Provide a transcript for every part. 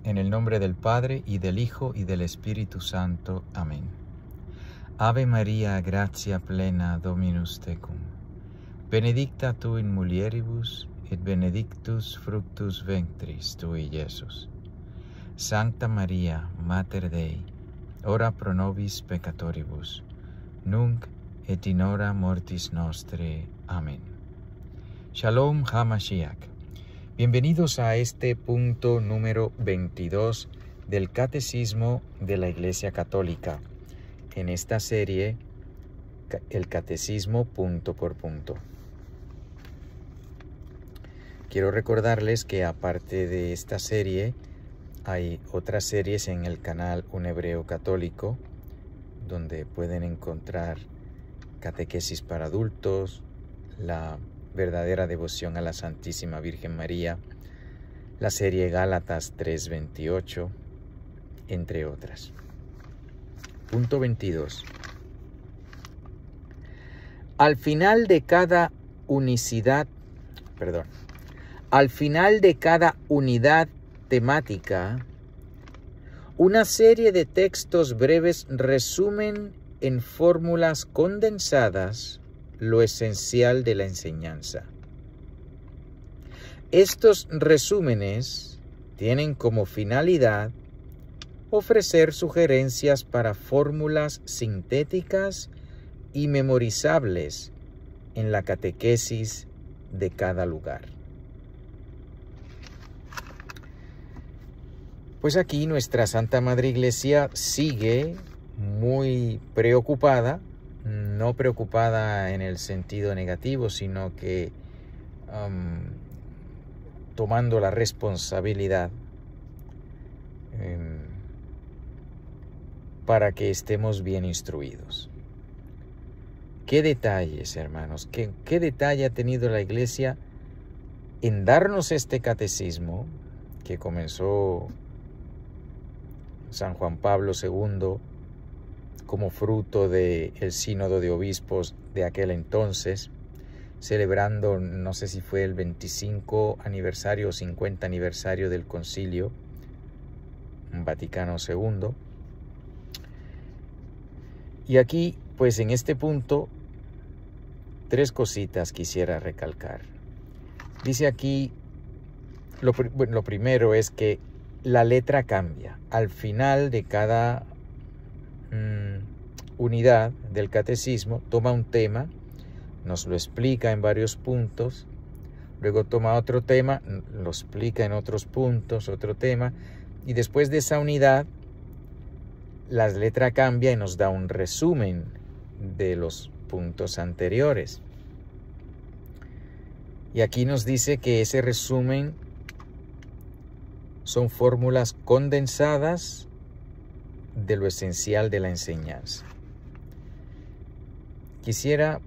En el nombre del Padre, y del Hijo, y del Espíritu Santo. Amén. Ave María, gratia plena, Dominus tecum. Benedicta tu in mulieribus, et benedictus fructus ventris tui, Iesus. Sancta Maria, Mater Dei, ora pro nobis peccatoribus, nunc et in hora mortis nostre. Amén. Shalom HaMashiach. Bienvenidos a este punto número 22 del Catecismo de la Iglesia Católica. En esta serie, el Catecismo punto por punto. Quiero recordarles que aparte de esta serie, hay otras series en el canal Un Hebreo Católico, donde pueden encontrar catequesis para adultos, la verdadera devoción a la Santísima Virgen María, la serie Gálatas 3:28, entre otras. Punto 22. Al final de cada unidad temática, una serie de textos breves resumen en fórmulas condensadas lo esencial de la enseñanza. Estos resúmenes tienen como finalidad ofrecer sugerencias para fórmulas sintéticas y memorizables en la catequesis de cada lugar. Pues aquí nuestra Santa Madre Iglesia sigue muy preocupada, no preocupada en el sentido negativo, sino que tomando la responsabilidad para que estemos bien instruidos. ¿Qué detalles, hermanos? ¿Qué detalle ha tenido la Iglesia en darnos este catecismo que comenzó San Juan Pablo II como fruto del sínodo de obispos de aquel entonces, celebrando, no sé si fue el 25 aniversario o 50 aniversario del Concilio Vaticano II. Y aquí, pues en este punto, tres cositas quisiera recalcar. Dice aquí, lo primero es que la letra cambia. Al final de cada unidad del catecismo, toma un tema, nos lo explica en varios puntos, luego toma otro tema, lo explica en otros puntos, otro tema, y después de esa unidad, la letra cambia y nos da un resumen de los puntos anteriores. Y aquí nos dice que ese resumen son fórmulas condensadas de lo esencial de la enseñanza. Quisiera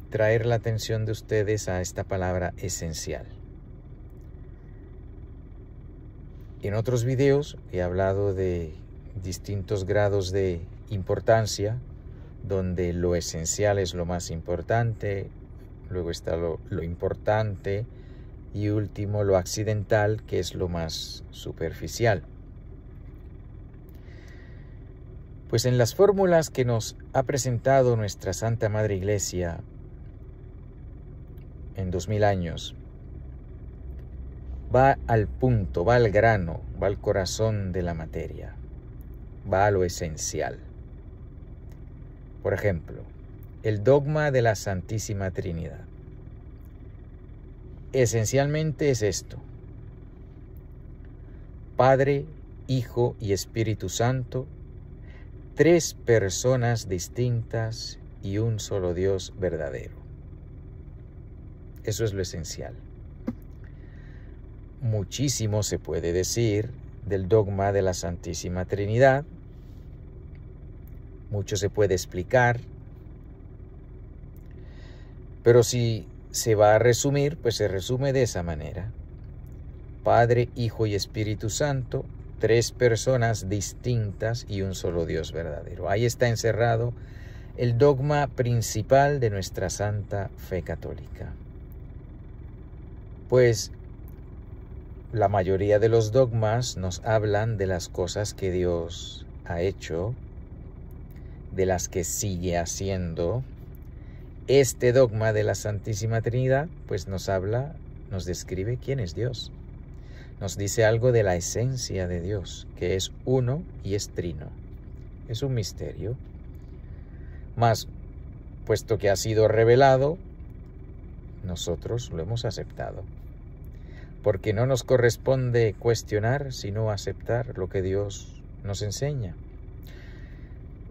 traer la atención de ustedes a esta palabra esencial. En otros videos he hablado de distintos grados de importancia, donde lo esencial es lo más importante, luego está lo importante y último lo accidental, que es lo más superficial. Pues en las fórmulas que nos ha presentado nuestra Santa Madre Iglesia en 2000 años, va al punto, va al grano, va al corazón de la materia, va a lo esencial. Por ejemplo, el dogma de la Santísima Trinidad. Esencialmente es esto: Padre, Hijo y Espíritu Santo, tres personas distintas y un solo Dios verdadero. Eso es lo esencial. Muchísimo se puede decir del dogma de la Santísima Trinidad, mucho se puede explicar, pero si se va a resumir, pues se resume de esa manera: Padre, Hijo y Espíritu Santo, tres personas distintas y un solo Dios verdadero. Ahí está encerrado el dogma principal de nuestra santa fe católica. Pues la mayoría de los dogmas nos hablan de las cosas que Dios ha hecho, de las que sigue haciendo. Este dogma de la Santísima Trinidad pues nos habla, nos describe quién es Dios. Nos dice algo de la esencia de Dios, que es uno y es trino. Es un misterio. Mas, puesto que ha sido revelado, nosotros lo hemos aceptado. Porque no nos corresponde cuestionar, sino aceptar lo que Dios nos enseña.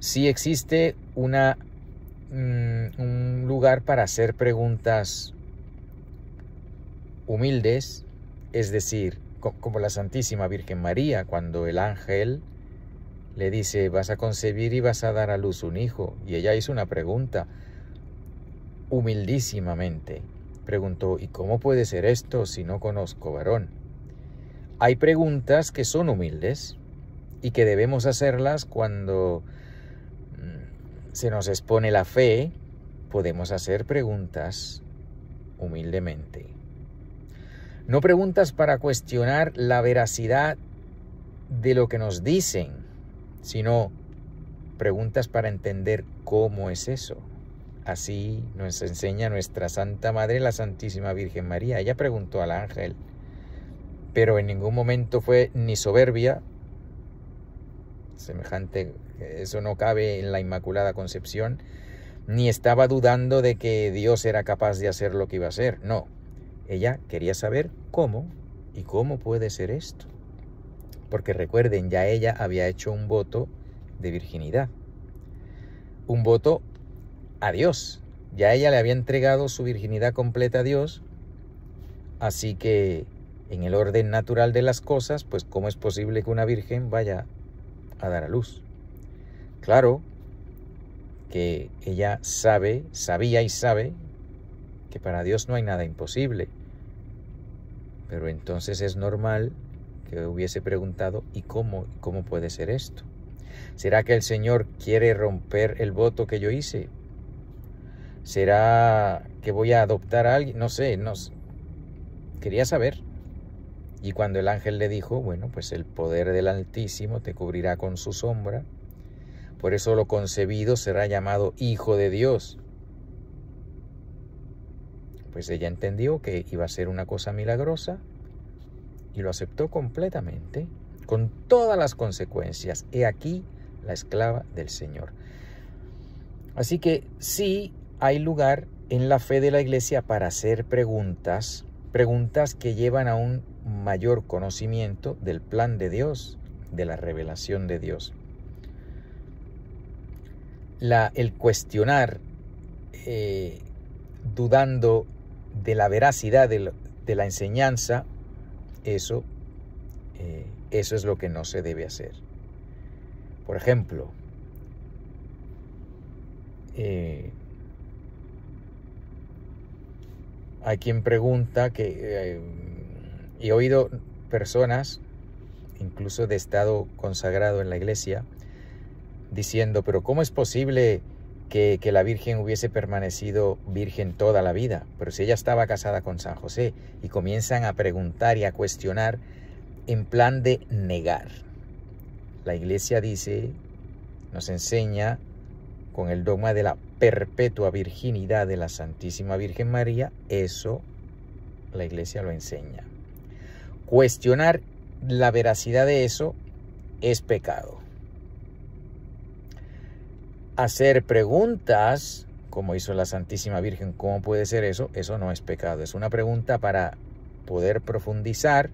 Si existe un lugar para hacer preguntas humildes, es decir, como la Santísima Virgen María, cuando el ángel le dice, vas a concebir y vas a dar a luz un hijo, y ella hizo una pregunta humildísimamente. Preguntó, ¿y cómo puede ser esto si no conozco varón? Hay preguntas que son humildes y que debemos hacerlas cuando se nos expone la fe. Podemos hacer preguntas humildemente. No preguntas para cuestionar la veracidad de lo que nos dicen, sino preguntas para entender cómo es eso. Así nos enseña nuestra Santa Madre, la Santísima Virgen María. Ella preguntó al ángel, pero en ningún momento fue ni soberbia, semejante, eso no cabe en la Inmaculada Concepción, ni estaba dudando de que Dios era capaz de hacer lo que iba a hacer. No, ella quería saber cómo y cómo puede ser esto. Porque recuerden, ya ella había hecho un voto de virginidad, un voto a Dios. Ya ella le había entregado su virginidad completa a Dios, así que en el orden natural de las cosas, pues ¿cómo es posible que una virgen vaya a dar a luz? Claro que ella sabía y sabe que para Dios no hay nada imposible, pero entonces es normal que hubiese preguntado, ¿y cómo puede ser esto? ¿Será que el Señor quiere romper el voto que yo hice? ¿Será que voy a adoptar a alguien? No sé, quería saber. Y cuando el ángel le dijo, bueno, pues el poder del Altísimo te cubrirá con su sombra, por eso lo concebido será llamado Hijo de Dios. Pues ella entendió que iba a ser una cosa milagrosa y lo aceptó completamente, con todas las consecuencias. He aquí la esclava del Señor. Así que sí hay lugar en la fe de la Iglesia para hacer preguntas que llevan a un mayor conocimiento del plan de Dios, de la revelación de Dios. El cuestionar, dudando de la veracidad de la enseñanza, eso es lo que no se debe hacer. Por ejemplo, hay quien pregunta que he oído personas, incluso de estado consagrado en la Iglesia, diciendo, pero ¿cómo es posible que la Virgen hubiese permanecido virgen toda la vida? Pero si ella estaba casada con San José, y comienzan a preguntar y a cuestionar en plan de negar. La Iglesia dice, nos enseña con el dogma de la perpetua virginidad de la Santísima Virgen María, eso la Iglesia lo enseña. Cuestionar la veracidad de eso es pecado. Hacer preguntas, como hizo la Santísima Virgen, ¿cómo puede ser eso? Eso no es pecado. Es una pregunta para poder profundizar,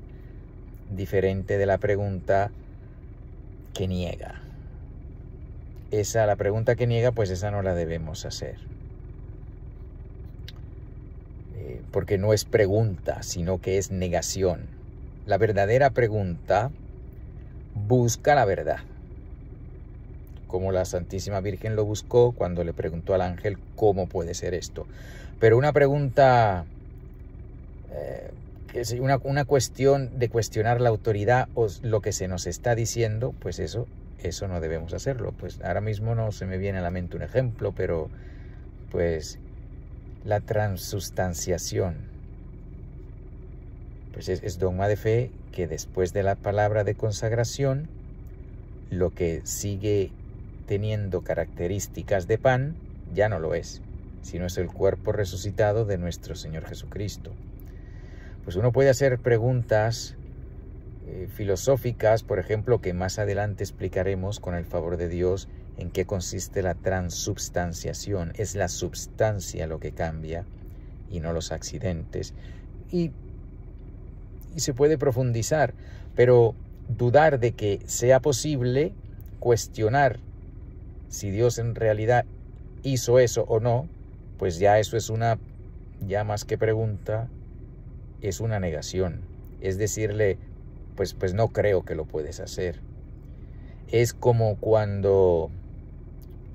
diferente de la pregunta que niega. La pregunta que niega, pues esa no la debemos hacer. Porque no es pregunta, sino que es negación. La verdadera pregunta busca la verdad, como la Santísima Virgen lo buscó cuando le preguntó al ángel cómo puede ser esto. Pero una pregunta, una cuestión de cuestionar la autoridad o lo que se nos está diciendo, pues eso no debemos hacerlo. Pues ahora mismo no se me viene a la mente un ejemplo, pero pues la transustanciación, pues es dogma de fe que después de la palabra de consagración, lo que sigue teniendo características de pan ya no lo es, sino es el cuerpo resucitado de nuestro Señor Jesucristo. Pues uno puede hacer preguntas filosóficas, por ejemplo, que más adelante explicaremos con el favor de Dios en qué consiste la transubstanciación. Es la substancia lo que cambia y no los accidentes. Y se puede profundizar, pero dudar de que sea posible cuestionar si Dios en realidad hizo eso o no, pues ya eso es ya más que pregunta, es una negación. Es decirle, pues no creo que lo puedes hacer. Es como cuando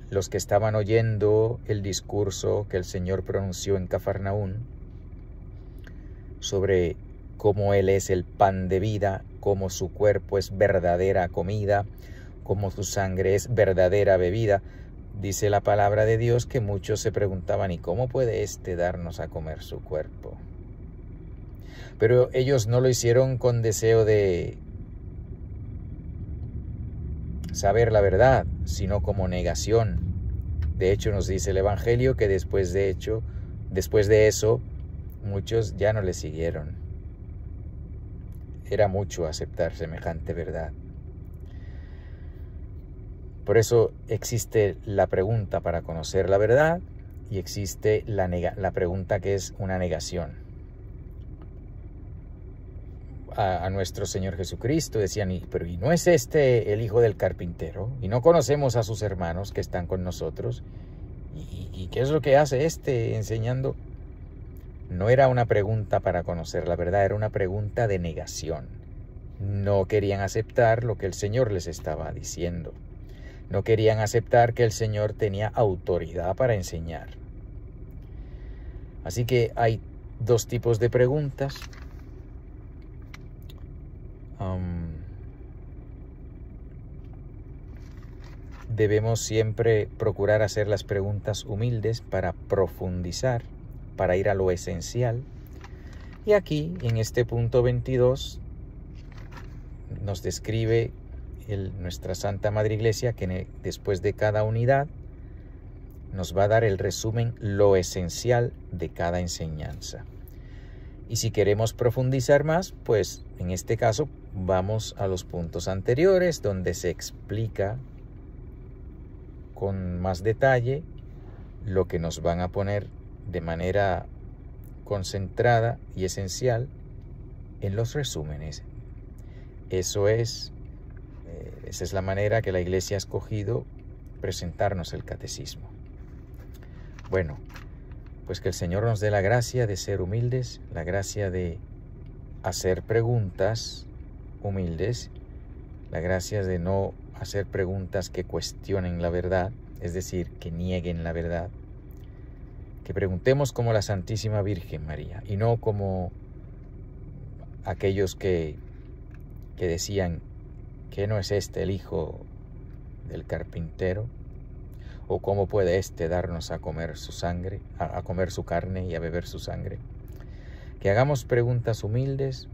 los que estaban oyendo el discurso que el Señor pronunció en Cafarnaún sobre cómo Él es el pan de vida, cómo su cuerpo es verdadera comida, cómo su sangre es verdadera bebida. Dice la palabra de Dios que muchos se preguntaban, ¿y cómo puede éste darnos a comer su cuerpo? Pero ellos no lo hicieron con deseo de saber la verdad, sino como negación. De hecho, nos dice el Evangelio que después de eso, muchos ya no le siguieron. Era mucho aceptar semejante verdad. Por eso existe la pregunta para conocer la verdad y existe la pregunta que es una negación. A nuestro Señor Jesucristo decían, pero ¿y no es este el hijo del carpintero? ¿Y no conocemos a sus hermanos que están con nosotros? ¿Y qué es lo que hace este enseñando? No era una pregunta para conocer la verdad, era una pregunta de negación. No querían aceptar lo que el Señor les estaba diciendo. No querían aceptar que el Señor tenía autoridad para enseñar. Así que hay dos tipos de preguntas. Debemos siempre procurar hacer las preguntas humildes para profundizar, para ir a lo esencial. Y aquí, en este punto 22, nos describe nuestra Santa Madre Iglesia que después de cada unidad nos va a dar el resumen, lo esencial de cada enseñanza. Y si queremos profundizar más, pues en este caso vamos a los puntos anteriores donde se explica con más detalle lo que nos van a poner de manera concentrada y esencial en los resúmenes. Esa es la manera que la Iglesia ha escogido presentarnos el catecismo. Bueno, pues que el Señor nos dé la gracia de ser humildes, la gracia de hacer preguntas humildes, la gracia de no hacer preguntas que cuestionen la verdad, es decir, que nieguen la verdad. Que preguntemos como la Santísima Virgen María y no como aquellos que decían que no es este el hijo del carpintero, o cómo puede éste darnos a comer su sangre, a comer su carne y a beber su sangre. Que hagamos preguntas humildes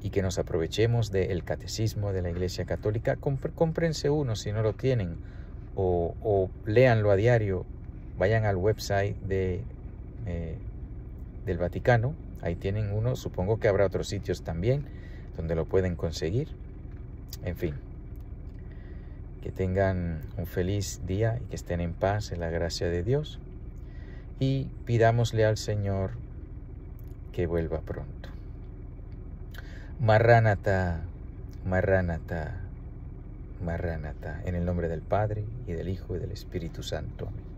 y que nos aprovechemos del catecismo de la Iglesia Católica. Cómprense uno si no lo tienen, o léanlo a diario. Vayan al website del Vaticano, ahí tienen uno. Supongo que habrá otros sitios también donde lo pueden conseguir. En fin, que tengan un feliz día y que estén en paz en la gracia de Dios. Y pidámosle al Señor que vuelva pronto. Marránata, Marránata, Marránata, en el nombre del Padre, y del Hijo, y del Espíritu Santo. Amén.